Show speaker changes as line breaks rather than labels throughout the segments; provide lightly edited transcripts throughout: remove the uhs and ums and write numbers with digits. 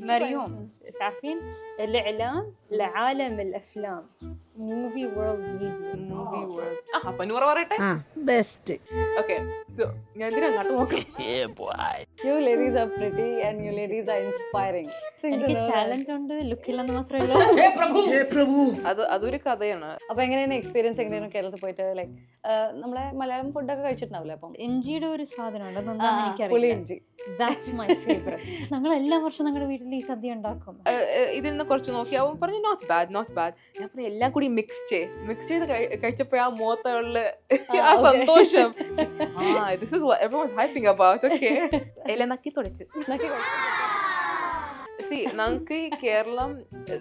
مريم تعرفين الإعلام لعالم الأفلام movie world media
Movie world. അപ്പൊ നൂറ പറയട്ടെ.
Best.
Okay. So ഞാൻ എന്തിനാ അങ്ങോട്ട് നോക്കണം?
You ladies are pretty and you ladies are inspiring.
എനിക്ക് ടാലന്റ് ഉണ്ട് ലുക്കില്ലെന്ന് മാത്രമല്ല
അതൊരു കഥയാണ്.
അപ്പൊ എങ്ങനെയാണ് എക്സ്പീരിയൻസ്? എങ്ങനെയാണ് കേരളത്തിൽ പോയിട്ട് ലൈക്ക് നമ്മളെ മലയാളം ഫുഡൊക്കെ കഴിച്ചിട്ടുണ്ടാവില്ലേ? അപ്പം
ഇഞ്ചിയുടെ ഒരു സാധനമുണ്ട് അതൊന്നും എനിക്കറിയില്ല.
പുളിയിഞ്ചി.
That's my favorite. ഞങ്ങൾ എല്ലാ വർഷവും ഞങ്ങളുടെ വീട്ടിൽ ഈ സദ്യ ഉണ്ടാക്കും.
ഇതിൽ നിന്ന് കുറച്ച് നോക്കി അവൻ പറഞ്ഞു നോട്ട് ബാഡ്. ഞാൻ പറഞ്ഞു എല്ലാം കൂടി മിക്സ് ചെയ്ത് കഴിച്ചപ്പോഴാ മുഖത്തുള്ള ആ സന്തോഷം. This is what everyone's hyping about. Okay. എല്ലാം നക്കി തുടച്ച്. See, നമുക്ക് Keralam,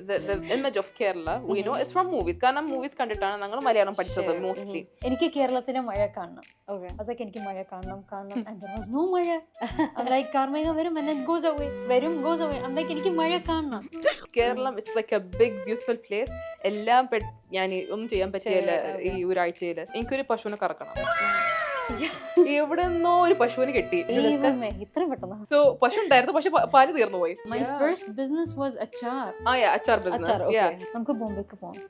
the image of Kerala, we know it's from movies. കാരണം മൂവീസ് കണ്ടിട്ടാണ് ഞങ്ങൾ മലയാളം പഠിച്ചത് മോസ്റ്റ്ലി.
എനിക്ക് കേരളത്തിലെ മഴ കാണണം.
Okay.
എനിക്ക് മഴ കാണണം. And there was no മഴ. I'm like കാർമേഘം വരും and it goes away. goes away. I'm like എനിക്ക് മഴ കാണണം.
Keralam it's like a big beautiful place. എല്ലാം ഞാൻ ഒന്നും ചെയ്യാൻ പറ്റിയില്ല ഈ ഒരാഴ്ചയില്. എനിക്കൊരു പശുവിനെ കറക്കണം. എവിടെ നിന്നോ ഒരു പശുവിനെ കിട്ടി.
ഇത്രയും പെട്ടെന്ന്.
സോ പശു ഉണ്ടായിരുന്നു, പക്ഷെ പാല് തീർന്നു പോയി.
My first business was achar.
Achar business. Yeah.
നമുക്ക് ബോംബെക്ക് പോകാം.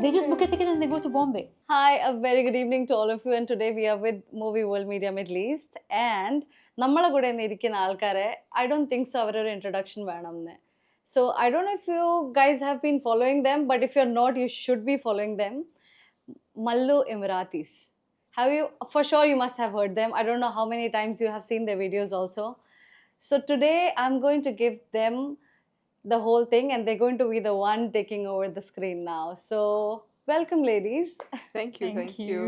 They just book a ticket and they go to Bombay.
Hi, a very good evening to all of you, and today we are with Movie World Media Middle East, and നമ്മളെ കൂടെ ഇരിക്കുന്ന ആൾക്കാരെ I don't think so അവരൊരു introduction വേണമെന്ന്. So I don't know if you guys have been following them, but if you're not, you should be following them. Mallu Emiratis. Have you? For sure you must have heard them. I don't know how many times you have seen their videos also. So today I'm going to give them the whole thing, and they're going to be the one taking over the screen now. So welcome, ladies.
Thank you.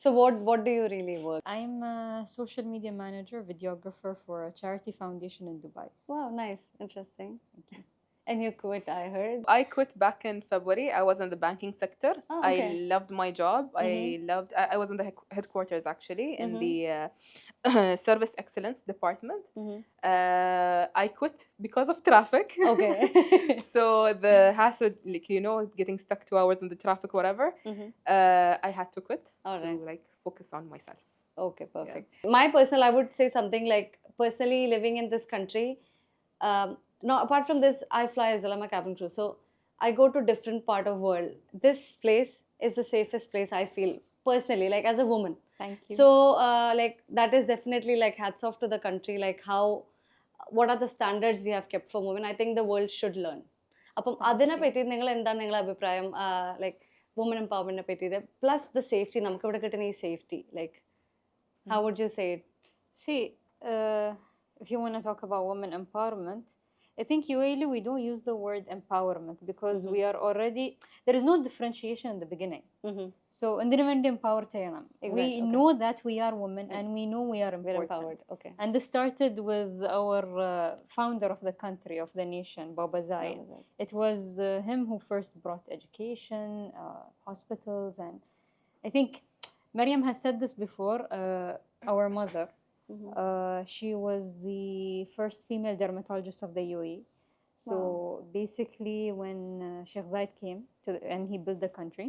So what do you really work?
I'm a social media manager, videographer for a charity foundation in Dubai.
Wow, nice, interesting. Thank you. And you quit, I heard.
I quit back in February. I was in the banking sector.
Oh, okay.
I loved my job. I was in the headquarters actually in the service excellence department. I quit because of traffic.
Okay.
So the hassle, like getting stuck 2 hours in the traffic, whatever. I had to quit to focus on myself.
Okay, perfect. Yeah. My personal, I would say something like personally living in this country. No, apart from this, I fly as well. I'm a cabin crew, so I go to different part of world. This place is the safest place I feel personally, like as a woman.
Thank you.
So, like that is definitely like hats off to the country. Like what are the standards we have kept for women? I think the world should learn. അപ്പം അതിനെ പറ്റി നിങ്ങൾ എന്താണ് നിങ്ങളുടെ അഭിപ്രായം? Like women empowerment പറ്റിയിട്ട് plus the safety, നമുക്ക് ഇവിടെ കിട്ടുന്ന ഈ safety, like how would you say it?
See, if you want to talk about women empowerment, I think UAE we don't use the word empowerment because we are already, there is no differentiation in the beginning. So എന്തിനു വേണ്ടി empower ചെയ്യണം? We know that we are women and we know we are important.
We're empowered. Okay.
And this started with our founder of the country, of the nation, Baba Zayed. It was him who first brought education, hospitals, and I think Maryam has said this before, our mother. She was the first female dermatologist of the UAE. So basically when Sheikh Zayed came and he built the country,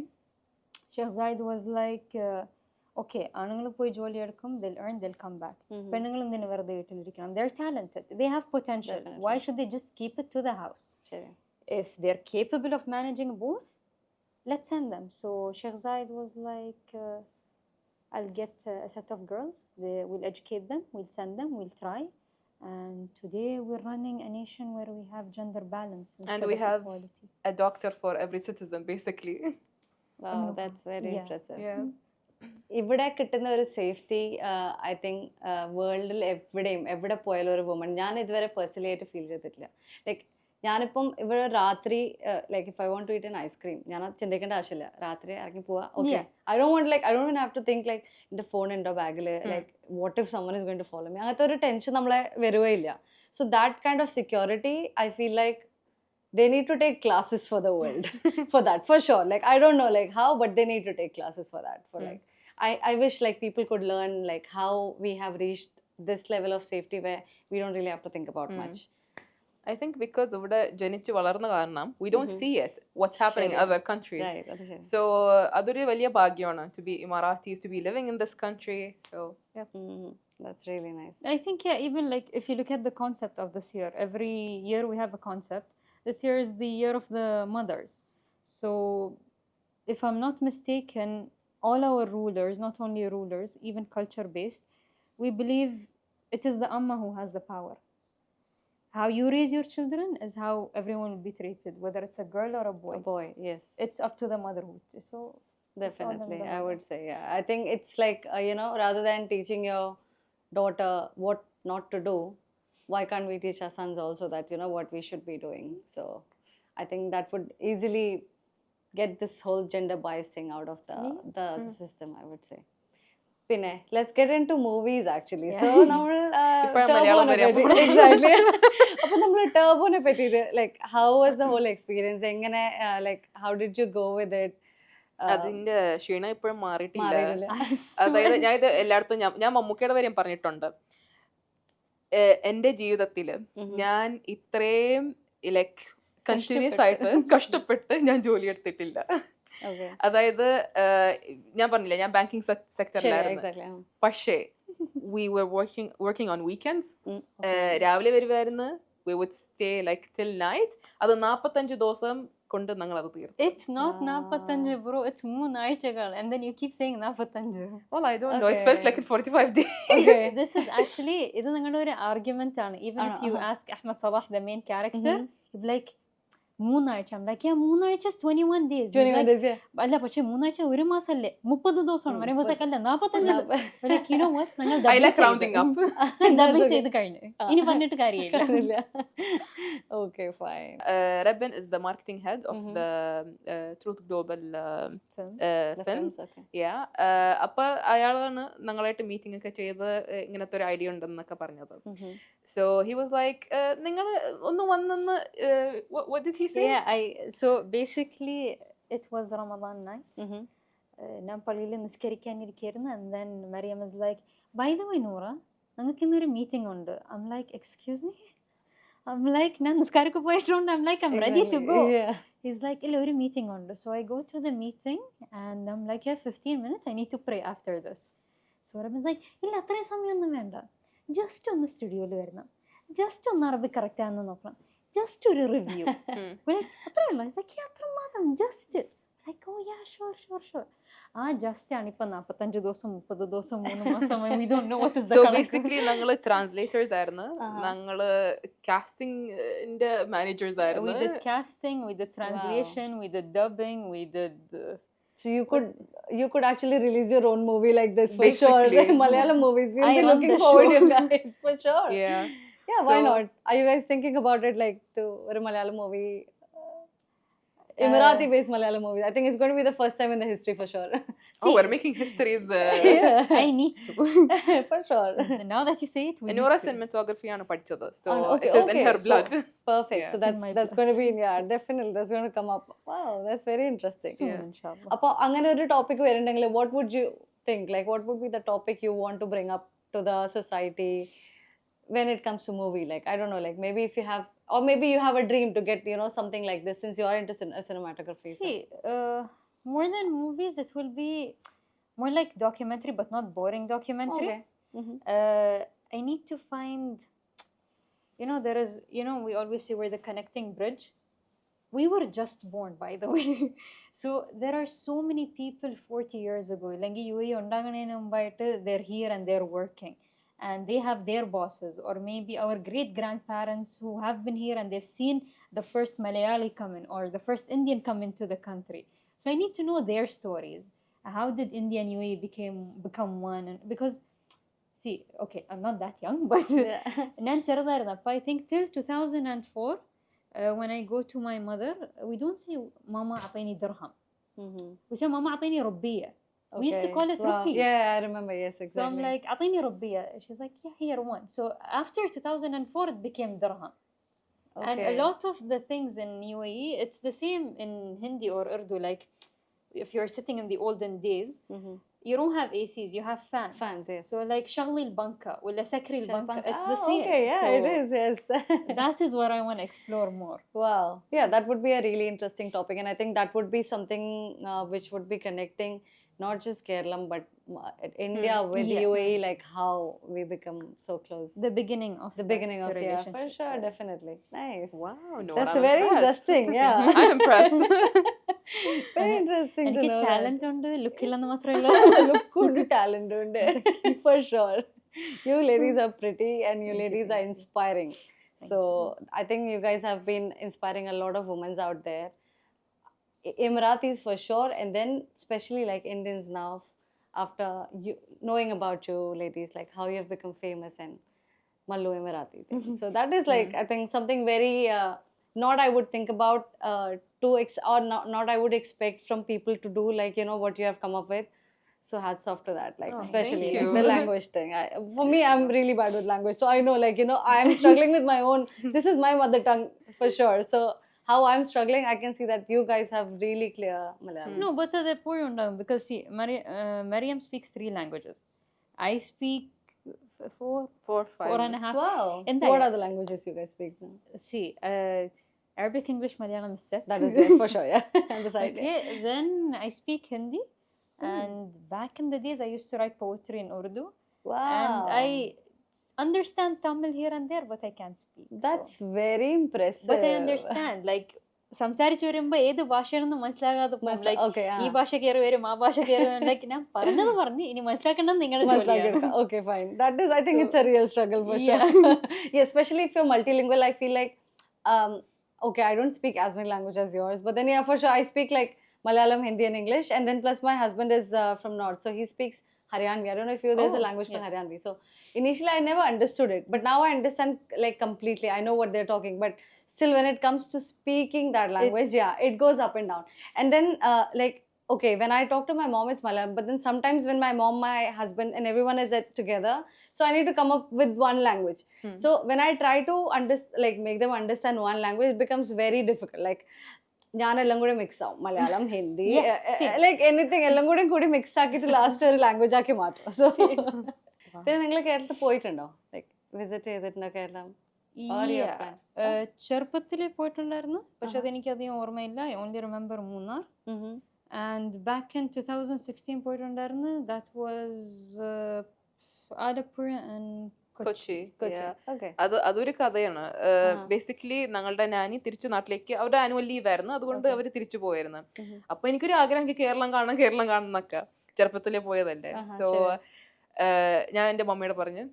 Sheikh Zayed was like, okay, ആണുങ്ങൾ പോയി ജോലി എടുക്കും, they'll earn, they'll come back. പെണ്ണുങ്ങൾ എന്തിനു വെറുതെ വീട്ടിലിരിക്കണം? They're talented, they have potential. Why should they just keep it to the house? If they're capable of managing both, let's send them. So Sheikh Zayed was like, I'll get a set of girls, we'll educate them, we'll send them, we'll try. And today we're running a nation where we have gender balance
and we have
equality.
A doctor for every citizen basically.
Wow, that's very impressive.
Yeah.
ഇവിടെ കിട്ടുന്ന ഒരു safety I think വേൾഡിൽ എവിടെ പോയാലും ഒരു woman ഞാൻ ഇതുവരെ personally ആയിട്ട് ഫീൽ ചെയ്തിട്ടില്ല. ലൈക്ക് ഞാനിപ്പം ഇവിടെ രാത്രി like if I want to eat an ice cream ഞാൻ ചിന്തിക്കേണ്ട ആവശ്യമില്ല, രാത്രി ഇറങ്ങി പോവാ. Okay, I don't have to think like എൻ്റെ ഫോൺ ഉണ്ടോ ബാഗിൽ, like what if someone is going to follow me, അങ്ങനത്തെ ഒരു ടെൻഷൻ നമ്മളെ വരുകയില്ല. So that kind of security I feel like they need to take classes for the world for that, for sure. Like I don't know like how, but they need to take classes for that. For like I wish like people could learn like how we have reached this level of safety where we don't really have to think about much.
I think because ഇവിടെ ജനിച്ചു വളർന്ന കാരണം we don't see it what's happening in other countries.
Right.
So അതൊരു വലിയ ഭാഗ്യമാണ് to be Emiratis, to be living in this country. So yeah.
That's really nice.
I think, yeah, even like if you look at the concept of this year, every year we have a concept. This year is the year of the mothers. So, if I'm not mistaken, all our rulers, not only rulers, even culture based, we believe it is the Amma who has the power. How you raise your children is how everyone will be treated, whether it's a girl or a boy.
A boy, yes.
It's up to the motherhood. So, it's all in
Definitely,
the
I
mother.
would say, yeah. I think it's like, rather than teaching your daughter what not to do, why can't we teach our sons also that, what we should be doing? So I think that would easily get this whole gender bias thing out of the system, I would say. Pinne, let's get into movies actually.
Yeah.
So, നമ്മൾ
ഇപ്പഴാ മലയാളം വരാൻ പോണെ.
exactly. അപ്പോൾ നമ്മൾ ടർബോനെ പറ്റിയിട്ട് like how was the whole experience? എങ്ങനെ like how did you go with it?
അതിന്റെ ക്ഷീണം ഇപ്പോഴും മാറിയിട്ടില്ല.
മാറിയിട്ടില്ല.
അതായത് ഞാൻ ഇത് എല്ലായിടത്തും ഞാൻ മമ്മൂക്കയുടെ കാര്യം പറഞ്ഞിട്ടുണ്ട്. എന്റെ ജീവിതത്തില് ഞാൻ ഇത്രയും ലൈക്ക് കണ്ടിന്യൂസ് ആയിട്ട് കഷ്ടപ്പെട്ട് ഞാൻ ജോലി എടുത്തിട്ടില്ല. അതായത് ഞാൻ പറഞ്ഞില്ല ഞാൻ ബാങ്കിങ് സെക്ടറിലായിരുന്നു. പക്ഷേ we were working on weekends. രാവിലെ വരുമായിരുന്നു. We would stay like till night. അത് 45 ദിവസം കൊണ്ട് ഞങ്ങൾ അത് തീർന്നു.
It's not 45 bro, it's 3 ആഴ്ചകൾ and then you keep saying 45.
Well, I don't know, it felt like 45 days.
Okay, this is actually ഇത് നിങ്ങളുടെ ഒരു argument ആണ്. Even if you ask Ahmed Salah, the main character, he'd be like 3 ആഴ്ച. I'm like, yeah, 3 ആഴ്ച is 21 days.
21 days, yeah.
അല്ല പക്ഷെ 3 ആഴ്ച ഒരു മാസമല്ലേ, 30 ദിവസമാണ്. പറയുമ്പോൾ അല്ല 45. Like, you know what, ഞങ്ങൾ
I like rounding up.
Double ചെയ്ത് കഴിഞ്ഞു, ഇനി പറഞ്ഞിട്ട് കാര്യമില്ല.
Okay, fine.
Rebben is the marketing head of the Truth Global films.
Okay.
Yeah. അപ്പൊ അയാളാണ് ഞങ്ങളായിട്ട് മീറ്റിംഗ് ഒക്കെ ചെയ്ത് ഇങ്ങനത്തെ ഒരു ഐഡിയ ഉണ്ടെന്നൊക്കെ പറഞ്ഞത്. So he was like, നിങ്ങൾ ഒന്ന് വന്നെന്ന് what did he say?
Yeah, so basically it was Ramadan night. ഞാൻ പള്ളിയിൽ നിസ്കരിക്കാനിരിക്കുകയായിരുന്നു. And then Maryam is like, by the way Noora, ഞങ്ങൾക്ക് ഇന്നൊരു മീറ്റിംഗ് ഉണ്ട്. I'm like, excuse me? I'm like, ഞാൻ നിസ്കാരക്ക് പോയിട്ടുണ്ട്. I'm like, I'm ready to go. He's like, ഇല്ല ഒരു meeting ഉണ്ട്. So I go to the meeting and I'm like, yeah, 15 minutes, I need to pray after this. So Maryam is like, ഇല്ല അത്രയും സമയമൊന്നും വേണ്ട, just ഒന്ന് സ്റ്റുഡിയോയിൽ വരണം, ജസ്റ്റ് ഒന്ന് അറബി കറക്റ്റ് ആണെന്ന് നോക്കണം, ജസ്റ്റ് ഒരു റിവ്യൂ. അത്രയല്ല, അത്ര മാത്രം, just like oh yeah sure. ആ ജസ്റ്റ് ആണ് ഇപ്പൊ 45 ദിവസം 30 ദിവസം 3 മാസം. We don't know what is the
So basically ഞങ്ങള് ട്രാൻസ്ലേറ്റേഴ്സ് ആയിരുന്നു, ഞങ്ങള് കാസ്റ്റിംഗിന്റെ മാനേജേഴ്സ് ആയിരുന്നു.
We did casting, we did translation, we did dubbing, we did
So you could actually release your own movie like this for
Basically.
sure. Malayalam movies, we'll
I
be
run
looking
the
forward to
show.
you guys for sure.
Yeah.
Yeah, why
So-
not? Are you guys thinking about it like to a Malayalam movie? Emirati based Malayalam movie. I think it's going to be the first time in the history for sure.
Oh, we're making histories.
I need to.
For sure.
Now that you say it, we
Noora
need to.
cinematography ആണ് പഠിച്ചത്. So
Okay,
it is in
okay.
her blood.
Perfect.
Yeah.
So
It's in my
that's going to be definitely that's going to come up. Wow, that's very interesting.
Soon,
Yeah.
inshallah.
അപ്പോൾ അങ്ങനെ ഒരു topic വരുന്നുണ്ടെങ്കിൽ what would you think, like what would be the topic you want to bring up to the society when it comes to movie? Like I don't know, like maybe if you have, or maybe you have a dream to get something like this, since you are into cinematography.
See, more than movies, it will be more like documentary, but not boring documentary.
Okay.
I need to find, there is, we always say we're the connecting bridge. We were just born, by the way. So there are so many people 40 years ago, they're here and they're working. And they have their bosses, or maybe our great grandparents who have been here and they've seen the first Malayali come in or the first Indian come into the country. So I need to know their stories. How did India and UAE become one? And because, see, okay, I'm not that young, but I think till 2004, when I go to my mother, we don't say Mama atayni dirham. We say Mama atayni rubbiya. We used to call it rupees.
Yeah, I remember. Yes, exactly.
So I'm like, atayni rubbiya. She's like, yeah, here one. So after 2004, it became dirham.
Okay.
And a lot of the things in UAE, it's the same in Hindi or Urdu. Like, if you're sitting in the olden days, you don't have ACs, you have fans.
Fans, yes.
So like, shagli al-banka, wala sakri al-banka, it's the same.
Okay, yeah,
so
it is, yes.
that is what I want to explore more.
Wow. Yeah, that would be a really interesting topic. And I think that would be something which would be connecting not just Kerala, but India with
Yeah.
UAE, like how we become so close.
The beginning of
The beginning
that
of, yeah, for
relationship.
sure, definitely. Nice.
Wow, Noora,
That's
I'm
very
impressed.
interesting, yeah.
I'm impressed.
Very interesting to
എനിക്ക്
know that.
Talent ഉണ്ട് ലുക്കില്ലെന്ന് മാത്രമല്ല.
Look good talent for sure. You ladies are pretty and you ladies are inspiring. So I think you guys have been inspiring a lot of women out there. Emiratis for sure, and then especially like Indians now, after you knowing about you ladies, like how you have become famous and Mallu Emirati thing. So that is like I think something very not I would think about or not I would expect from people to do, like you know what you have come up with. So hats off to that, like
Oh,
especially
thank
like
you.
the language thing. For me, I'm really bad with language, so I know like you know I'm struggling with my own. This is my mother tongue for sure. So how I'm struggling, I can see that you guys have really clear Malayalam.
No, but അത് എപ്പോഴും ഉണ്ടാകും because see, Maryam speaks 3 languages. I speak 4
4, 5.
and a half.
Wow.
എന്താ
What are the languages you guys speak now?
See, Arabic, English, Malayalam is set.
That is yes, for sure, yeah. On the side.
Okay, then I speak Hindi, and back in the days I used to write poetry in Urdu,
Wow.
and I understand Tamil here and there, but I can't speak.
That's very impressive.
But I understand, like സംസാരിച്ചു വരുമ്പോ ഏത് ഭാഷയാണെന്ന് മനസ്സിലാകാതെ പോകും. Like
Okay,
ഈ ഭാഷ കയറി വരും ആ ഭാഷ കയറി വരും. Like ഞാൻ പറഞ്ഞത് പറഞ്ഞു ഇനി മനസ്സിലാക്കേണ്ടത് നിങ്ങളുടെ ജോലിയാണ്.
Okay, fine. That is, I think it's a real struggle for sure. Yeah, especially if you're multilingual, I feel like, okay, I don't speak as many languages as yours, but then yeah, for sure, I speak like Malayalam, Hindi, and English, and then plus my husband is from North, so he speaks Haryanvi. I don't know if there's a language called Haryanvi. So initially, I never understood it, but now I understand like completely. I know what they're talking, but still, when it comes to speaking that language, it goes up and down. And then, like, okay, when I talk to my mom, it's Malayalam, but then sometimes when my mom, my husband, and everyone is together, so I need to come up with one language. So when I try to like make them understand one language, it becomes very difficult. Like, ഞാൻ എല്ലാം കൂടെ mix ആവും Malayalam Hindi like anything എല്ലാം കൂടി mix ആക്കിയിട്ട് last ഒരു language ആക്കി മാറ്റും. സോ പിന്നെ നിങ്ങൾ കേരളത്തിൽ പോയിട്ടുണ്ടോ, ലൈക്ക് വിസിറ്റ് ചെയ്തിട്ടുണ്ടോ കേരളം?
ചെറുപ്പത്തിൽ പോയിട്ടുണ്ടായിരുന്നു, പക്ഷെ അതെനിക്ക് അധികം ഓർമ്മയില്ല. I only remember Munnar. And back in 2016 പോയിട്ടുണ്ടായിരുന്നു. That was Alappuzha and
Kochi. അതൊരു കഥയാണ്. ബേസിക്കലി ഞങ്ങളുടെ നാനി തിരിച്ചു നാട്ടിലേക്ക്, അവരുടെ ആനുവൽ ലീവ് ആയിരുന്നു, അതുകൊണ്ട് അവർ തിരിച്ചു പോയായിരുന്നു. അപ്പൊ എനിക്കൊരു ആഗ്രഹം കേരളം കാണണം എന്നൊക്കെ, ചെറുപ്പത്തിലേ പോയതല്ലേ. സോ ഞാൻ എൻ്റെ മമ്മിയോട് പറഞ്ഞ്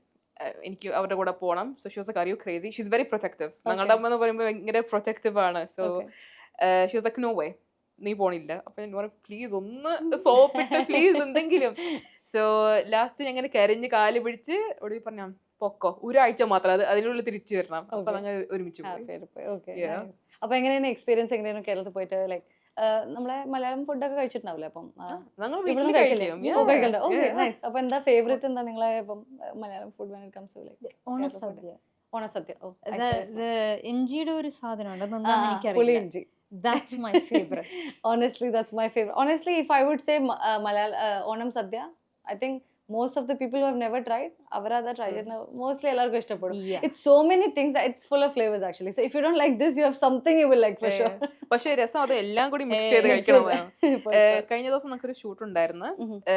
എനിക്ക് അവരുടെ കൂടെ പോകണം. So she was like, are you crazy? She is very protective. ഞങ്ങളുടെ അമ്മ എന്ന് പറയുമ്പോൾ ഭയങ്കര പ്രൊട്ടക്റ്റീവ് ആണ്. So she was like, no way, നീ പോണില്ല. അപ്പൊ ഞാൻ പറഞ്ഞു, പ്ലീസ് ഒന്ന് സോപ്പിട്ട് പ്ലീസ് എന്തെങ്കിലും. സോ ലാസ്റ്റ് ഞാൻ ഇങ്ങനെ കരഞ്ഞ് കാല് പിടിച്ച് ഒടുവിൽ പറഞ്ഞ പൊക്കോ, ഒരാഴ്ച മാത്രം, അതിനുള്ളിൽ തിരിച്ചു വരണം. അപ്പൊ ഞങ്ങൾ ഒരുമിച്ച് പോയി.
അപ്പൊ എങ്ങനെയാണ് എക്സ്പീരിയൻസ്? എങ്ങനെയാണ് കേരളത്തിൽ പോയിട്ട്? ലൈക്ക് നമ്മളെ മലയാളം ഫുഡൊക്കെ കഴിച്ചിട്ടുണ്ടാവില്ലേ? അപ്പം അപ്പൊ എന്താ ഫേവറേറ്റ്, എന്താ നിങ്ങളെ ഇപ്പം Malayalam food when it comes to like
ഓണസദ്യ?
ഓണസദ്യ,
ഇഞ്ചിയുടെ ഒരു സാധനമുണ്ട്, അതെന്താണെന്ന് എനിക്കറിയില്ല.
പുളിയിഞ്ചി.
That's my favorite.
Honestly, that's my favorite. Honestly, if I would say Onam Sadhya, I think most of the people who have never tried, avarada try it now. Mostly ellarku ishtapadu. It's so many things that it's full of flavors actually. So if you don't like this, you have something you will like for sure.
പക്ഷെ രസം അത് എല്ലാം കൂടി mix ചെയ്ത് കഴിക്കണമാണ്. കഴിഞ്ഞ ദിവസം നമുക്കൊരു shoot ഉണ്ടായിരുന്നു.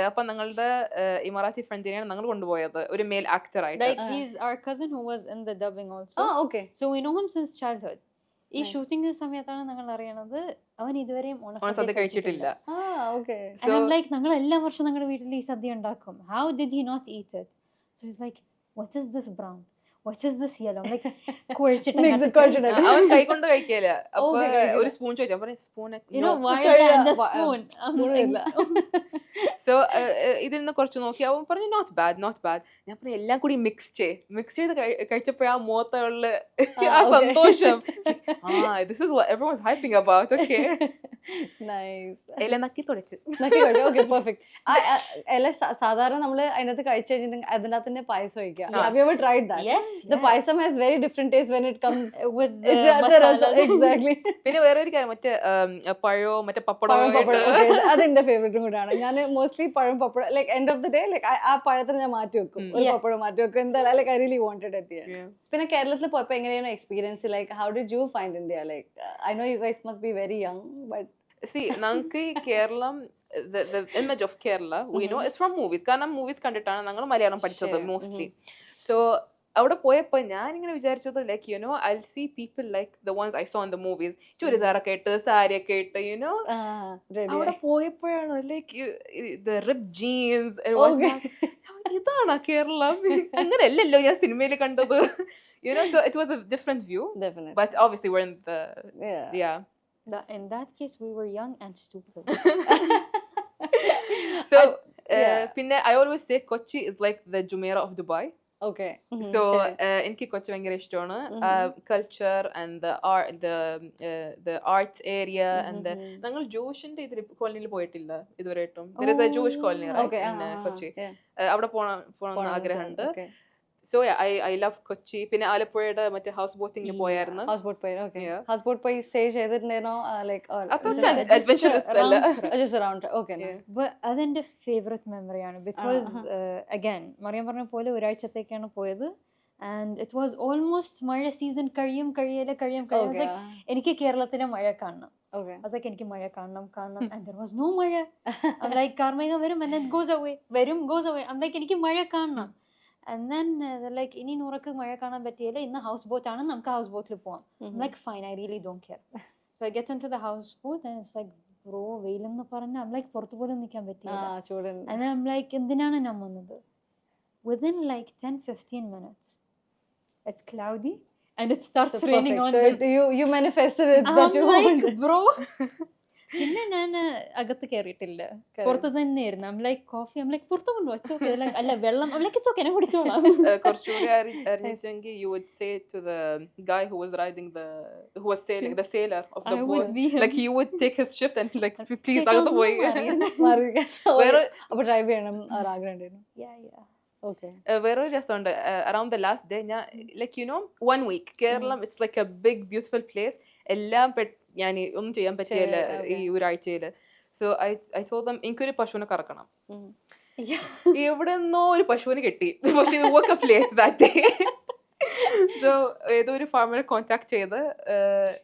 അപ്പൊ ഞങ്ങളുടെ ഇമറാത്തി ഫ്രണ്ടിനെയാണ് ഞങ്ങൾ കൊണ്ടുപോയത്, ഒരു മെയിൽ ആക്ടർ ആയിട്ട്.
Like he's our cousin who was in the dubbing also.
Oh, okay.
So we know him since childhood. ഈ ഷൂട്ടിംഗ് സമയത്താണ് ഞങ്ങൾ അറിയണത് അവൻ ഇതുവരെയും ഓണസദ്യ കഴിച്ചിട്ടില്ല. ലൈക്ക് ഞങ്ങൾ എല്ലാ വർഷവും ഞങ്ങളുടെ വീട്ടിൽ ഈ സദ്യ ഉണ്ടാക്കും. How did he not eat it? So it's like, what is this brown, what is this yellow? Like കുഴച്ചിട്ട്
അവൻ കൈകൊണ്ട് കഴിക്കില്ല. അപ്പൊ ഒരു സ്പൂൺ ചോദിച്ചു, സ്പൂൺ. സോ ഇതിൽ നിന്ന് കുറച്ച് നോക്കി അവൻ പറഞ്ഞു, നോട്ട് ബാഡ്. ഞാൻ പറഞ്ഞു, എല്ലാം കൂടി മിക്സ് ചെയ്ത് കഴിച്ചപ്പോ ആ മുഖത്തുള്ള ആ സന്തോഷം, this is what everyone's hyping about. Okay,
nice.
എല്ലാം നക്കി തുടച്ച്.
Okay, perfect. സാധാരണ നമ്മള് അതിനകത്ത് കഴിച്ചു കഴിഞ്ഞിട്ടുണ്ടെങ്കിൽ അതിൻ്റെ അകത്ത് തന്നെ പായസം ഒഴിക്കുക. Have you ever tried that?
Yes.
The paisam has very different taste when it comes
with the masala.
Exactly.
പിന്നെ വേറെ ഒരു കാര്യം, മറ്റേ പഴോ മറ്റേ പപ്പടോ,
അതെന്റെ ഫേവറേറ്റും കൂടാണ്. ഞാൻ മോസ്റ്റ്ലി പഴം പപ്പടം, like end of the day like ആ പഴത്തിന് ഞാൻ മാറ്റി വെക്കും, ഒരു പപ്പടം മാറ്റി വെക്കും എന്തായാലും. Like I really wanted at the end. പിന്നെ കേരളത്തിൽ പോയപ്പോ എങ്ങനെയാണ് experience? Like how did you find India? Like I know you guys must be very young, but
ഞങ്ങൾക്ക് Keralam the image of Kerala we know is from movies. കാരണം movies കണ്ടിട്ടാണ് ഞങ്ങൾ മലയാളം പഠിച്ചത് mostly. So അവിടെ പോയപ്പോൾ ഞാനിങ്ങനെ വിചാരിച്ചത് like you know I see people like the ones I saw in the movies, ചുരിദാറൊക്കെ ഇട്ട് സാരിയൊക്കെ ഇട്ട് യുനോ. അവിടെ പോയപ്പോഴാണ് ലൈക്ക് ദ റിപ്പ് ജീൻസ്, ഇതാണോ കേരളം, അങ്ങനെയല്ലല്ലോ ഞാൻ സിനിമയിൽ കണ്ടത്. You know, so it was a different view.
Definitely.
But obviously we're in the yeah.
In that case, we were young and stupid.
So pinne I always say Kochi is like the Jumeirah of Dubai.
Okay.
So എനിക്ക് കൊച്ചി ഭയങ്കര ഇഷ്ടമാണ്. Culture and the art area and ഞങ്ങൾ ജൂഷിന്റെ ഇതിൽ കോളനിയിൽ പോയിട്ടില്ല ഇതുവരെയായിട്ടും. There is a Jewish colony right in Kochi. അവിടെ പോകണമെന്ന് ആഗ്രഹമുണ്ട്. So yeah, I love Kochi. പിന്നെ ആലപ്പുഴയുടെ മറ്റേ ഹൗസ് ബോട്ടിങ്ങിന് പോയായിരുന്നു.
ഹൗസ് ബോട്ട് പോയി. Okay. House boat പോയി സ്റ്റേ ചെയ്തിട്ടുണ്ടോ ലൈക്ക് or
adventurous അല്ല,
just around. Okay.
But അതെന്റെ ഫേവറേറ്റ് മെമ്മറിയാണ് ബിക്കോസ് അഗൈൻ മറിയം പറഞ്ഞ പോലെ ഒരാഴ്ചത്തേക്കാണ് പോയത് and it was almost മഴ സീസൺ കഴിയില്ല. എനിക്ക് കേരളത്തിലെ മഴ കാണണം.
Okay.
I was like എനിക്ക് മഴ കാണണം and there was no മഴ. I'm like കാർമേഘം വരും and then goes away. I'm like എനിക്ക് മഴ കാണണം. And then they're like, ഇനി നൂറക്ക് മഴ കാണാൻ പറ്റിയില്ല, ഇന്ന് ഹൗസ് ബോട്ട് ആണ്, നമുക്ക് ഹൗസ് ബോട്ടിൽ പോവാം. I'm like fine, I really don't care. So I get into the house boat and it's like bro വെയിലെന്ന് പറഞ്ഞ I'm like പുറത്തു പോലും നിൽക്കാൻ പറ്റിയില്ല. And then I'm like എന്തിനാണ് ഞാൻ വന്നത്? Within like 10-15 minutes it's cloudy and it starts raining on me.
So you manifested it that you wanted.
Bro പിന്നെ ഞാൻ അകത്ത് കയറിയിട്ടില്ല, പുറത്ത് തന്നെയായിരുന്നു. I'm like coffee, I'm like പുറത്ത് കൊണ്ടുപോയി അല്ല വെള്ളം, I'm like it's okay, ഞാൻ കുടിച്ചോളാം.
കുറച്ചുകൂടി അറിയിച്ചെങ്കിൽ you would say to the guy who was riding who was sailing, the sailor of the boat, like he would take his shift and like please അകത്ത് പോയി.
അപ്പൊ drive ചെയ്യണം ആഗ്രഹമുണ്ടായിരുന്നു. Okay.
വേറൊരു രസമുണ്ട്. Around the last day ഞാൻ like you know 1 week Keralam it's like a big beautiful place. എല്ലാം ഞാൻ ഒന്നും ചെയ്യാൻ പറ്റിയല്ല ഈ ഒരാഴ്ചയില്. സോ I told them എനിക്കൊരു പശുവിനെ കറക്കണം. എവിടെ നിന്നോ ഒരു പശുവിനെ കിട്ടി, പക്ഷെ we woke up late that day. So ഏതോ ഒരു ഫാമിനെ കോൺടാക്ട് ചെയ്ത്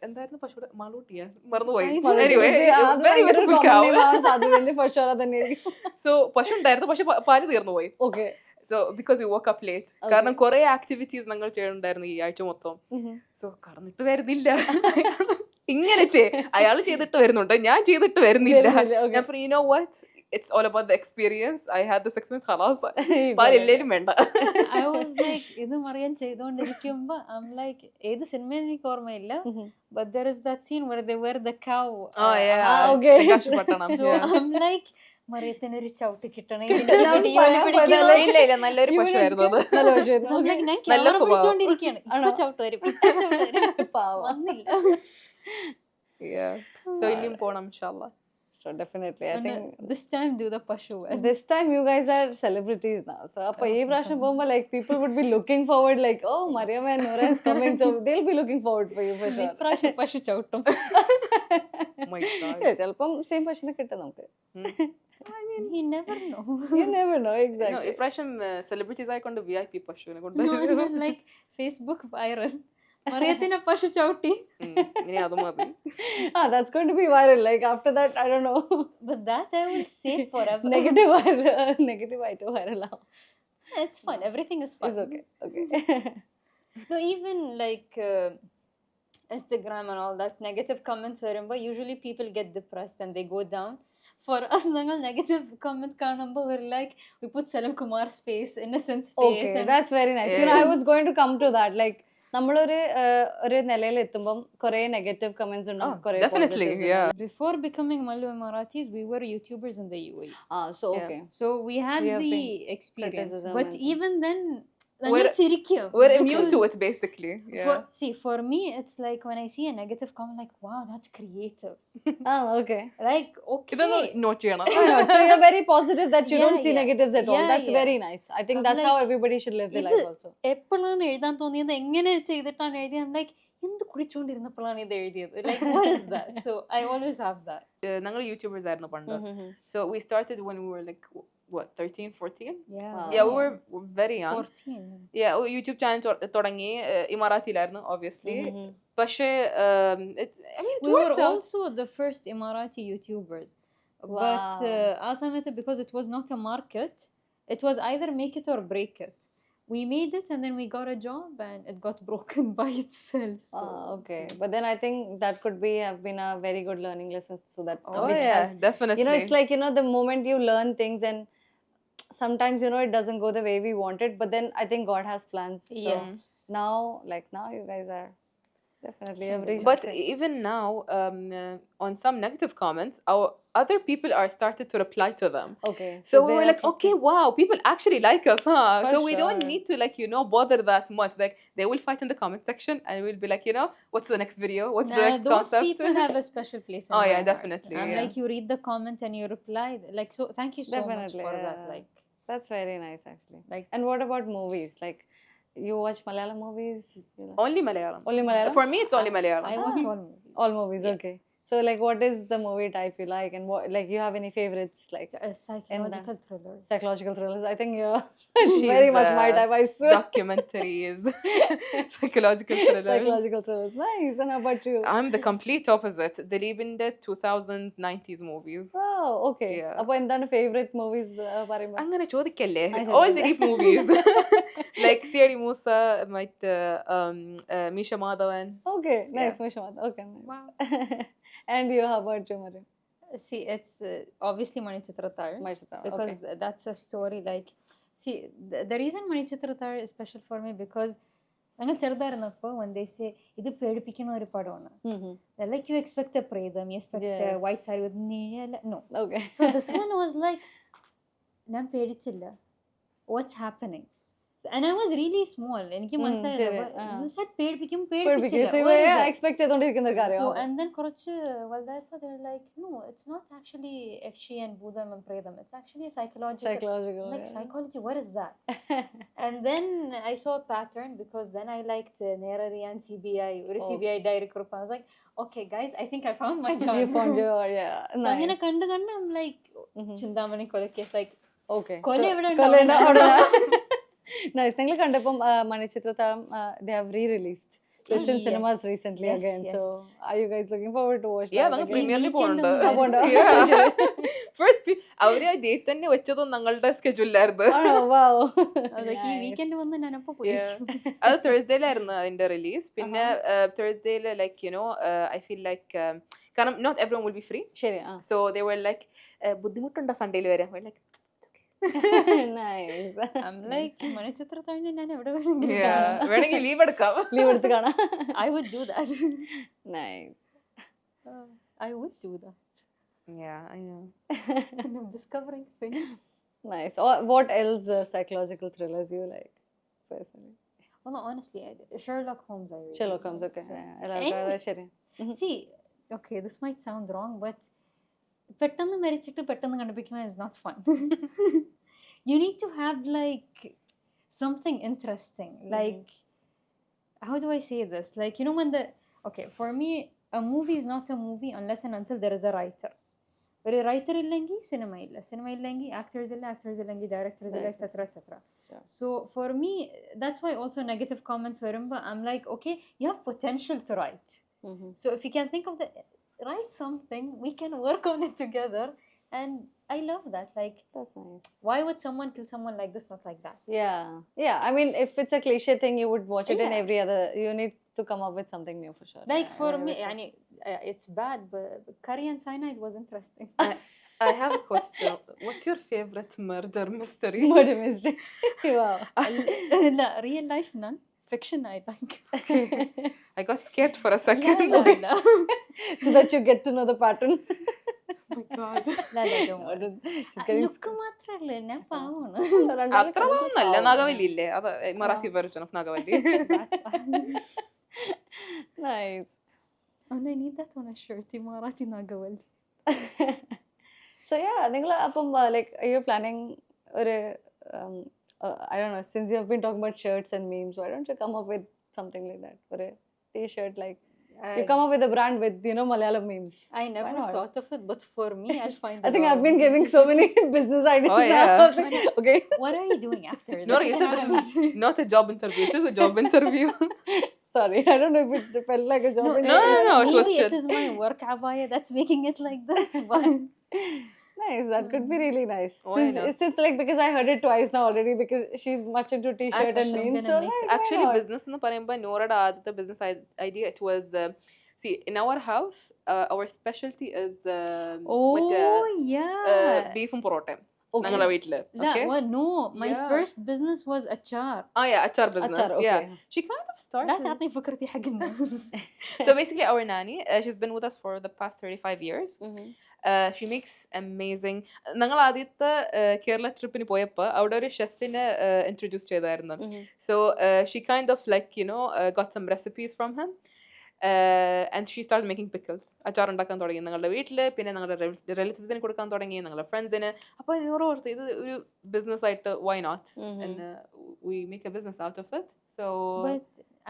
എന്തായിരുന്നു പശുവിടെ മാളൂട്ടിയാ മറന്നുപോയി. സോ പശു ഉണ്ടായിരുന്നു, പക്ഷെ പാല് തീർന്നു പോയി. So because we woke up late. കാരണം കുറെ ആക്ടിവിറ്റീസ് ഞങ്ങൾ ചെയ്യുന്നുണ്ടായിരുന്നു ഈ ആഴ്ച മൊത്തം. സോ കറന്നിട്ട് വരുന്നില്ല. ഇങ്ങനെ അയാൾ ചെയ്തിട്ട് വരുന്നുണ്ട്, ഞാൻ ചെയ്തിട്ട് വരുന്നില്ല. ഞാൻ you know what, it's all about the experience. I had this experience. ഖലാസ് പാലെല്ലേലും വേണ്ട.
I was like ഇത് മറിയാൻ ചെയ്തുകൊണ്ടിരിക്കുമ്പോ I'm like ഏത് സിനിമയിൽ എനിക്ക് ഓർമ്മയില്ല, but there is that scene where they wear the cow.
Oh yeah. Okay.
So I'm like മറിയത്തിന് ഒരു ചവിട്ട് കിട്ടണേ.
ഇല്ല നല്ലൊരു പശുവായിരുന്നു അത്.
നല്ല പിടിച്ചോണ്ടിരിക്കുകയാണ്, ചവിട്ട് വരും വന്നില്ല.
So ഇനിയും പോണം ഇൻഷാല്ലാ.
So definitely I think
this time do the pashu.
This time you guys are celebrities now. So appa ee prasham pomba like people would be looking forward like oh Maryam and Noora is coming, so they'll be looking forward for you for sure.
Prasham pashu chautum.
Oh my god.
Chelpam same pashune kitta namukku.
I mean you never know.
You never know exactly.
No, prasham celebrities ആയിക്കൊണ്ട് VIP പശുവിനെ കൊണ്ട്
no like Facebook viral. മറിയത്തിനെ പശു ചവിട്ടി.
ഇനി അത് മതി.
That's going to be viral. Like after that, I don't know.
But that I will save forever.
Negative item viral now.
It's fun. Everything is fun.
It's okay.
No, even like Instagram and all that, negative comments വരുമ്പോ usually people get depressed and they go down. For us, ഞങ്ങൾ negative comment കാണുമ്പോ we're like we put Salim Kumar's face, innocent face.
Okay, that's very nice. You know, I was going to come to that. Like നമ്മളൊരു നിലയിൽ എത്തുമ്പം കുറെ negative comments ഉണ്ടാവും, കുറെ
definitely yeah.
Before becoming Mallu Emiratis, we were YouTubers in the UAE.
So okay,
so we had the experience, but even then
we're immune to it basically.
For me it's like when I see a negative comment like wow that's creative.
Okay,
like okay
idannu note cheyana.
So you're very positive that you don't see negatives at all. That's very nice. I think that's how everybody should live their life also.
എപ്പോഴാണ് എഴുതാൻ തോന്നിയത്, എങ്ങനെ ചെയ്തിട്ടാണ് എഴുതിയത്, I'm like എന്ത് കുടിച്ചോണ്ടിരുന്നപ്പോഴാണ് ഇത് എഴുതിയത്, like what is that? So I always have that.
ഞങ്ങൾ യൂട്യൂബേഴ്സ് ആയിരുന്നു പണ്ട്. So we started when we were like what 13 14.
Yeah
we were very young.
14
yeah YouTube channel തുടങ്ങി ഇമാറാത്തിലായിരുന്നു obviously. പക്ഷേ
we were also the first Emirati YouTubers. But
Wow.
ആ സമയത്ത് because it was not a market, it was either make it or break it. We made it and then we got a job and it got broken by itself. So
Okay. But then I think that could have been a very good learning lesson. So that
Oh,
which
yeah,
has,
definitely.
it's like, the moment you learn things and sometimes, it doesn't go the way we want it, but then I think God has plans. So
yes.
now you guys are definitely have reached
But
the-
even now, on some negative comments, our other people are started to reply to them.
Okay.
So we
they
were
are
like, okay, wow, people actually like us, huh?
For
So we don't
sure.
need to bother that much. Like they will fight in the comment section, and we'll be like, what's the next video? What's the
Nah,
next
those
concept?
people have a special place in
Oh,
my
yeah,
heart.
definitely,
I'm
yeah.
like, you read the comment and you reply. Like, so thank you so
Definitely,
much for that.
yeah.
Like,
That's very nice actually.
Like-
and what about movies? Like, you watch Malayalam movies?
Only Malayalam.
Only Malayalam?
For me, it's only Malayalam.
I watch all movies.
All movies,
Yeah.
okay. So like, what is the movie type you like, and what, like, you have any favorites, like
Psychological thrillers.
psychological thrillers? I think it's
She's,
very much my type, I swear.
Documentaries, psychological thrillers.
Psychological thrillers, nice. And how about you?
I'm the complete opposite. Delibinde 2000s, 90s movies.
Oh, okay.
Yeah.
അപ്പോൾ എന്താണ് favourite movies പറയുമ്പോൾ?
അങ്ങനെ ചോദിക്കല്ലേ.
I
All
should
the
say.
deep movies. Like C.I.D. Musa, Misha Madhavan.
Okay, nice.
Yeah.
Mishmat. Okay, nice.
Wow.
And you, how about you, Maryam?
See, it's obviously Manichitratar.
Manichitratar,
Because
okay.
that's a story like, see, the reason Manichitratar is special for me because ഞങ്ങൾ ചെറുതായിരുന്നപ്പോൾ when they say ഇത് പേടിപ്പിക്കുന്ന ഒരു പടമാണ്, like you expect a പ്രേതം, you expect a
Yes.
white saree with നീല, no.
Okay.
So this one was like, ഞാൻ പേടിച്ചില്ല, what's happening? So, and I was really small. എനിക്ക് മനസ്സിലായില്ല,
ശരി,
but
ആ.
you said പേടിപ്പിക്കും,
So you
പേടിപ്പിച്ചില്ല.
were
What is that?
expect ചെയ്തോണ്ടിരിക്കുന്ന ഒരു
So
കാര്യം.
and then കുറച്ച് വലുതായപ്പോൾ they're like, no, it's not actually Ekshi and Bhudam and Predam. It's actually a psychological. Like
yeah.
psychology, what is that? And then I saw a pattern because then I liked Nerari and CBI, or
Oh.
CBI Diary Group. I was like, okay, guys, I think I found my genre.
You found your, yeah,
So
nice.
അങ്ങനെ കണ്ട് I'm like,
Mhm.
Chindamani കൊലക്കേസ്, like,
Okay.
കൊല
So,
എവിടെ
കൊല
ഉണ്ടാവും?
അവിടെ nice. നിങ്ങൾ കണ്ടപ്പം മണിച്ചിത്രത്താഴം they have re-released. So it's in
Yes.
cinemas recently
Yes,
again. So
yes.
are you guys looking forward to watch
Yeah,
that
ഞങ്ങൾ
again?
പ്രീമിയറിൽ
weekend
പോകുന്നുണ്ട്.
ഒന്ന്
ഫസ്റ്റ് അവര് ആ ഡേറ്റ് തന്നെ വെച്ചതും ഞങ്ങളുടെ സ്കെഡ്യൂളിലായിരുന്നു.
ആണോ? Wow.
I was like, ഈ
Nice.
വീക്കെൻഡ് വന്ന് ഞാനപ്പോ പോയി.
അത് തേഴ്സ്ഡേയിലായിരുന്നു അതിന്റെ റിലീസ്. പിന്നെ തേഴ്സ്ഡേയില് ലൈക്ക് ഐ ഫീൽ ലൈക്ക് കാരണം not everyone will be free.
ശരി.
സോ ദേ വർ ലൈക്ക് ബുദ്ധിമുട്ടുണ്ടോ സൺഡേയിൽ വരാൻ? Like
nice.
I'm like, മണിച്ചിത്രത്താഴിനെ ഞാൻ എവിടെ വേണമെങ്കിലും കാണാം.
വേണമെങ്കിൽ ലീവ് എടുക്കാം.
ലീവ് എടുത്ത് കാണാം.
I would do that.
Nice.
I would do that.
Yeah, I know.
And I'm discovering things.
Nice. Or what else psychological thrillers you like personally?
Well, no, honestly, Sherlock Holmes I really
Sherlock Holmes,
like.
okay.
So-
എല്ലാവർക്കും
Any-
അത് ശരി.
See, okay, this might sound wrong, but പെട്ടെന്ന് മരിച്ചിട്ട് പെട്ടെന്ന് കണ്ടുപിടിക്കുന്നത് is not fun. You need to have like something interesting. Like, how do I say this? Like, when okay, for me, a movie is not a movie unless and until there is a writer. ഒരു writer ഇല്ലെങ്കിൽ cinema ഇല്ല, cinema ഇല്ലെങ്കിൽ actors ഇല്ലെങ്കിൽ directors ഇല്ല, etcetera etcetera. So for me, that's why also negative comments വരുമ്പോൾ I'm like, okay, you have potential to write. So if you can think of write something, we can work on it together. And I love that. Like,
That's nice.
why would someone kill someone like this, not like that?
Yeah. I mean, if it's a cliche thing, you would watch it in
Yeah.
every other. You need to come up with something new for sure.
Like
Yeah,
for
I
me,
would say.
yani, it's bad, but curry and cyanide was interesting.
I have a question. What's your favorite murder mystery?
Murder mystery. Wow.
La, real life, none. Fiction, I like.
I got scared for a second.
La.
So that you get to know the pattern.
Oh my God.
La, don't worry.
She's getting
Look മാത്രല്ലേ, ഞാൻ പാവാണ്.
അത്ര ഒന്നല്ല, നാഗവല്ലി ഇല്ലേ? അത് Marathi version of Nagavalli.
Nice.
And I need that on a shirt, Marathi Nagavalli.
So yeah, നിങ്ങൾ അപ്പം like, are you planning ഒരു I don't know, since you have been talking about shirts and memes, why don't you come up with something like that? For a t-shirt, like you come up with a brand with, Malayalam memes.
I never
not?
thought of it, but for me, I'll find
I think
a lot
I've
of
been
it.
giving so many business ideas.
Oh,
now.
yeah.
I was like, okay.
What are you doing after this?
Noora, you said this is not a job interview. It is a job interview.
Sorry, I don't know if it felt like a job.
No, it was
maybe
chill.
it is my work abaya that's making it like this. But
Nice. That could be really nice.
Why
Since
not?
it's like because I heard it twice now already because she's much into t-shirt and
I'm
memes.
gonna
So
make
like,
it.
why
Actually,
not?
business എന്ന് പറയുമ്പോൾ നോറയുടെ ആദ്യത്തെ business idea, it was see, in our house, our specialty is
Oh yeah.
ബീഫും പൊറോട്ടയും
Okay.
ഞങ്ങളുടെ വീട്ടില്. Okay.
Well, no, my
Yeah.
first business was achar.
Yeah, achar business.
Achar, okay.
Yeah, she kind of
لا
started.
تعطني فكرتي حق الناس.
So basically, our nanny, she's been with us for the past 35 years. She makes amazing. ഞങ്ങൾ ആദ്യത്തെ കേരള ട്രിപ്പിന് പോയപ്പോൾ അവിടെ ഒരു ഷെഫിനെ introduce ചെയ്തായിരുന്നു. So she kind of like, you know, got some recipes from him. And she started making pickles. അച്ചാർ ഉണ്ടാക്കാൻ തുടങ്ങി ഞങ്ങളുടെ വീട്ടിൽ, പിന്നെ ഞങ്ങളുടെ റിലേറ്റീവ്സിന് കൊടുക്കാൻ തുടങ്ങി, ഞങ്ങളുടെ ഫ്രണ്ട്സിന്. അപ്പോൾ എന്നോട് ഓർത്ത് ഇത് ഒരു ബിസിനസ് ആയിട്ട് why not? And we make a business out of it. So
But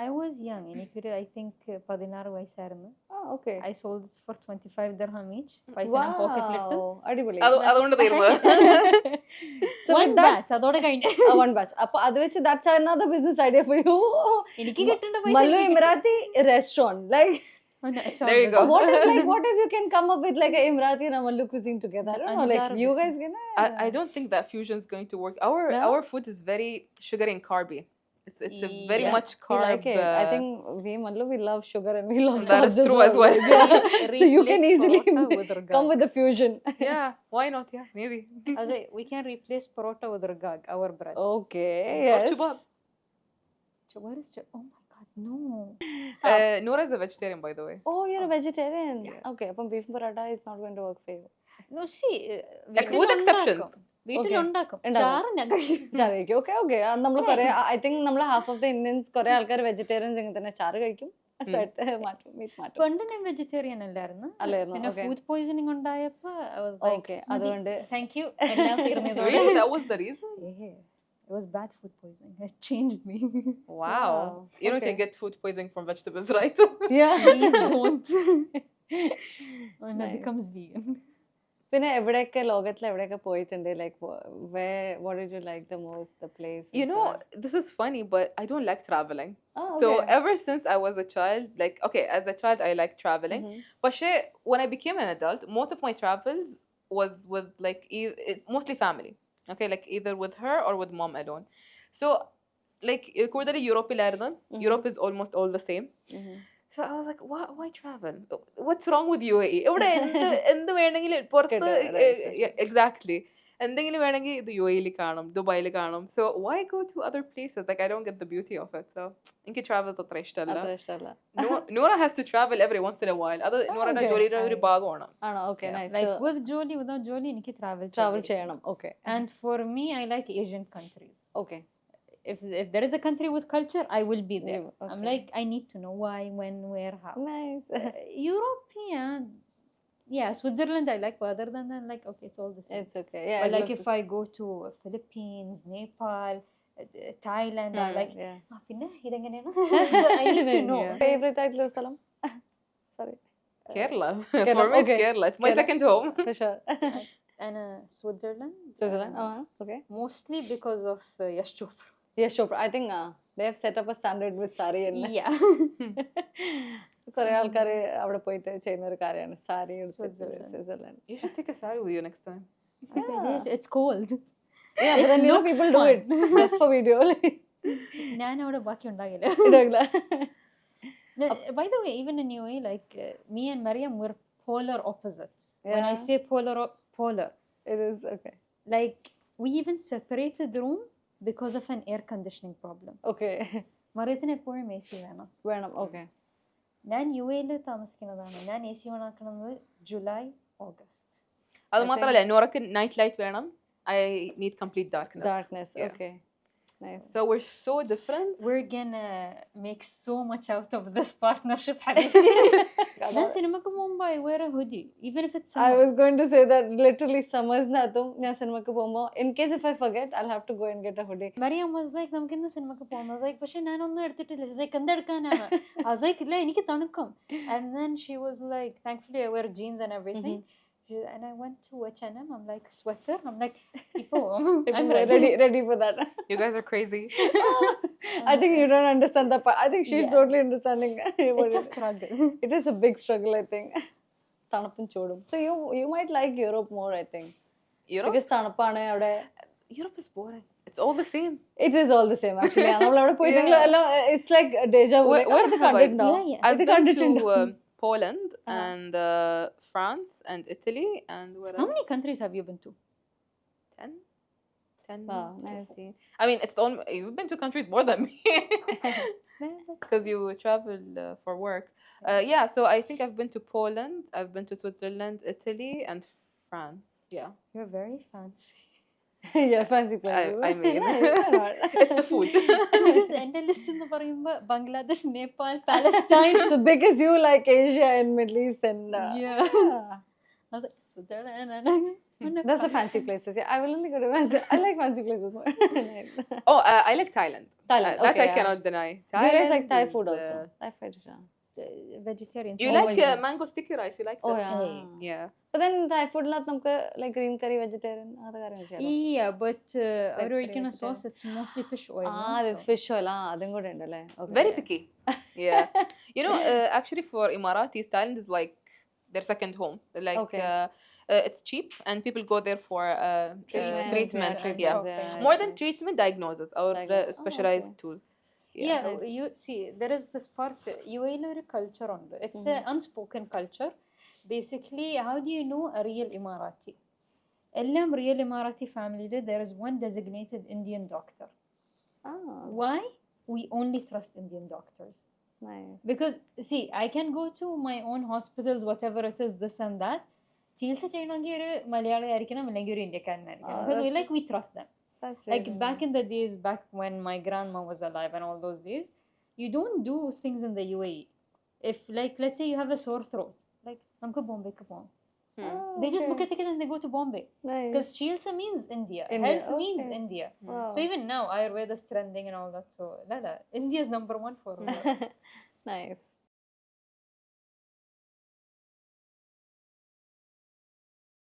I was young. I think 16 വയസ്സായിരുന്നു.
Oh, okay.
I sold it for 25 dirham each. പൈസ ഞാൻ പോക്കറ്റിൽ ഇട്ടു.
അടിപൊളി.
അതുകൊണ്ട് തീർന്നു.
So
One
with that,
batch അതോടെ കഴിഞ്ഞു.
one batch. അപ്പൊ അത് വെച്ച് that's another business idea for you.
എനിക്ക് കിട്ടേണ്ട പൈസ
Mallu Emirati restaurant. Like,
There you go.
what if you can come up with like a Emirati and a Mallu cuisine together? I don't know. Like, you guys can.
I don't think that fusion is going to work.
No?
Our food is very sugary and carby. It's a very
Yeah.
much
We
carb.
like it. I think we Mallu, we love sugar and we love
That
carbs
is true as well.
Yeah. So you can
Replace
easily
parota with ragag.
come with the fusion.
Yeah, why not? Yeah, maybe.
We can replace parota with ragag, our bread.
Okay.
Or
Yes.
chubab.
Where is oh my god, no.
Noora is a vegetarian, by the way.
Oh, you're a vegetarian.
Yeah.
Okay. Appa beef paratha is not going to work for you.
No, see,
Like with exceptions.
വീട്ടിലുണ്ടാക്കും.
Okay.
ചാറ് ഞാൻ കഴിക്കും.
ചാറ് കഴിക്കും. Okay, okay. നമ്മൾ കുറെ I think നമ്മൾ half of the Indians കുറെ ആൾക്കാർ വെജിറ്റേറിയൻസ് ഇങ്ങനെ തന്നെ ചാറ് കഴിക്കും. മാറ്റും മീറ്റ് മാറ്റും.
പണ്ട് ഞാൻ വെജിറ്റേറിയൻ അല്ലായിരുന്നു.
അല്ലായിരുന്നു.
പിന്നെ
Okay.
ഫുഡ് പോയിസണിങ് ഉണ്ടായപ്പോ I was like,
Okay. അതുകൊണ്ട്
thank you. എല്ലാം തീർന്നതോടെ.
Really? That was the reason?
Yeah. It was bad food poisoning. It changed me.
Wow. You know, you
Okay.
can get food poisoning from vegetables, right?
yeah.
Please don't. When it
Nice.
becomes vegan.
പിന്നെ എവിടെയൊക്കെ ലോകത്തിൽ എവിടെയൊക്കെ പോയിട്ടുണ്ട് like what did you like the most, the place?
You know, this is funny, but I don't like traveling.
Oh,
So
okay.
ever since I was a child, like, okay, as a child, I liked traveling. But when I became an adult, most of my travels was with like mostly family. Okay, like either with her or with mom alone. So like Europe is almost all the same. So I was like, why travel? What's wrong with UAE? ഇവിടെ എന്ത് വേണമെങ്കിലും പുറത്ത് exactly. എന്തെങ്കിലും വേണമെങ്കിൽ ഇത് UAE-ൽ കാണും, ദുബായിൽ കാണും. So why go to other places? Like I don't get the beauty of it. So എനിക്ക് travels അത്ര ഇഷ്ടമല്ല. Noora has to travel every once in a while. അത് നോറയുടെ ജോലിയുടെ ഒരു ഭാഗമാണ്.
ആണോ? Okay, nice.
Like with Jolly, without Jolly, എനിക്ക്
travel ചെയ്യണം. Okay.
And for me, I like Asian countries.
Okay.
If there is a country with culture, I will be there.
Okay.
I'm like, I need to know why, when, where, how.
Nice.
European, yeah, Switzerland I like, but other than that, like, okay, it's all the same.
It's okay. Yeah.
But
it
like
looks
if I go to Philippines, Nepal, Thailand, I like,
yeah.
പിന്നെ ഇതെങ്ങനെയാണ്? So I need to know.
Yeah. Favorite ആയിട്ടുള്ള ഒരു സ്ഥലം? Sorry.
Kerala.
Kerala,
For me,
okay.
it's Kerala. It's my
Kerala.
second home.
For sure.
And Switzerland.
Switzerland. Okay.
Mostly because of Yash Chopra.
Yes, Chopra. I think they have set up a standard with sari and
Yeah.
കുറെ ആൾക്കാർ അവിടെ പോയിട്ട് ചെയ്യുന്ന ഒരു കാര്യമാണ് sari
Switzerland.
Switzerland.
You should take a sari with you next time.
It's cold.
Yeah, but then
looks
people do
fun.
it just for video.
ഞാൻ അവിടെ ബാക്കി ഉണ്ടാകില്ല. By the way, even in UAE, like me and Maryam were polar opposites. When I
Yeah.
say polar,
It is okay.
like we even separated the room because of an air conditioning problem.
Okay.
മറിയത്തിന് എപ്പോഴും AC വേണം.
വേണം. Okay.
ഞാൻ UAE-ൽ താമസിക്കുന്നതാണ്. ഞാൻ AC ഓണാക്കുന്നത് July, August.
അത് മാത്രമല്ല നോറക്ക് night light വേണം. I need complete darkness.
Darkness.
Yeah.
Okay. Nice.
So we're so different.
We're gonna make so much out of this partnership, حبيبتي. ഞാൻ സിനിമക്ക് പോകുമ്പോൾ I wear a hoodie, even if it's
I
summer.
was going to say that literally summers നാത്തും ഞാൻ സിനിമക്ക് പോകുമ്പോൾ in case if I forget I'll have to go and get a hoodie.
Maryam was like, നമുക്ക് ഇന്ന് സിനിമക്ക് പോകാം. I was like, പക്ഷെ ഞാനൊന്നും എടുത്തിട്ടില്ല. She's like, എന്തെടുക്കാനാണ്? I was like, ഇല്ല എനിക്ക് തണുക്കും. And then she was like, thankfully I wear jeans and everything. And I went to H&M. I'm like, sweater. I'm like, I'm
ready for that.
You guys are crazy.
I think you don't understand that part. I think she's totally understanding.
It's a struggle.
It is a big struggle, I think. തണുപ്പും ചൂടും. So you might like Europe more, I think.
Europe?
Because തണുപ്പാണ് അവിടെ.
Europe is boring. It's all the same.
It is all the same actually. നമ്മൾ അവിടെ പോയിട്ടെങ്കിലും എല്ലാം it's like deja vu.
Where
ഇത്
have I?
കണ്ടിട്ടുണ്ടോ?
I've
ഇത്
been
കണ്ടിട്ടുണ്ടോ?
to Poland and France and Italy and where
How
else?
many countries have you been to?
10? 10.
Wow, nice.
15. I mean, you've been to countries more than me. Because you travel for work. Yeah, so I think I've been to Poland, I've been to Switzerland, Italy, and France. Yeah.
You're very fancy.
Yeah, fancy places.
I mean,
Yeah, why not?
it's the food.
Because എൻ്റെ list എന്ന് പറയുമ്പോൾ Bangladesh, Nepal, Palestine.
So because you like Asia and Middle East and
Yeah.
yeah.
I was like, Switzerland.
That's a fancy places. Yeah, I will only go to fancy. I like fancy places more. Nice.
Oh, I like Thailand.
Thailand,
That
okay,
I
yeah.
cannot deny.
Do you guys like Thai
is,
food also? Thai food, yeah.
Vegetarian.
You
Oh,
like
yes.
mango sticky rice? You like
Oh
that?
yeah.
Yeah.
But then Thai food lat namukku like green curry vegetarian adu karyam cheyalo.
Yeah, but അവർ
Like
ഒഴിക്കുന്ന
vegetarian.
sauce, it's mostly fish oil.
Ah, that's fish oil. Adum kuda undalle. Okay.
Very picky. Yeah. You know, actually for Emiratis, Thailand is like their second home. Like
Okay.
it's cheap and people go there for treatment.
and
Yeah.
shopping.
More than treatment, diagnosis or
Diagnosis. Oh,
specialized
okay.
tool.
Yeah,
nice.
you see, there is this part, UAE ഒരു culture ഉണ്ട്. It's an unspoken culture. Basically, how do you know a real Emirati? എല്ലാം real Emirati family, there is one designated Indian doctor.
Ah,
Why? We only trust Indian doctors.
nice.
Because, see, I can go to my own hospitals, whatever it is, this and that. ചികിത്സ ചെയ്യണമെങ്കിൽ ഒരു മലയാളി ആയിരിക്കണം അല്ലെങ്കിൽ ഒരു ഇന്ത്യക്കാരനായിരിക്കണം. Because we trust them.
That's
Like
really
back in the days, back when my grandma was alive and all those days, you don't do things in the UAE. If like, let's say you have a sore throat, like, namko Bombay ka pon. They just book a ticket and they go to Bombay.
nice.
Because Chilsa means India.
India,
Health means
okay.
India.
Wow.
So even now, Ayurveda is trending and all that. So, India is number one for me.
Nice.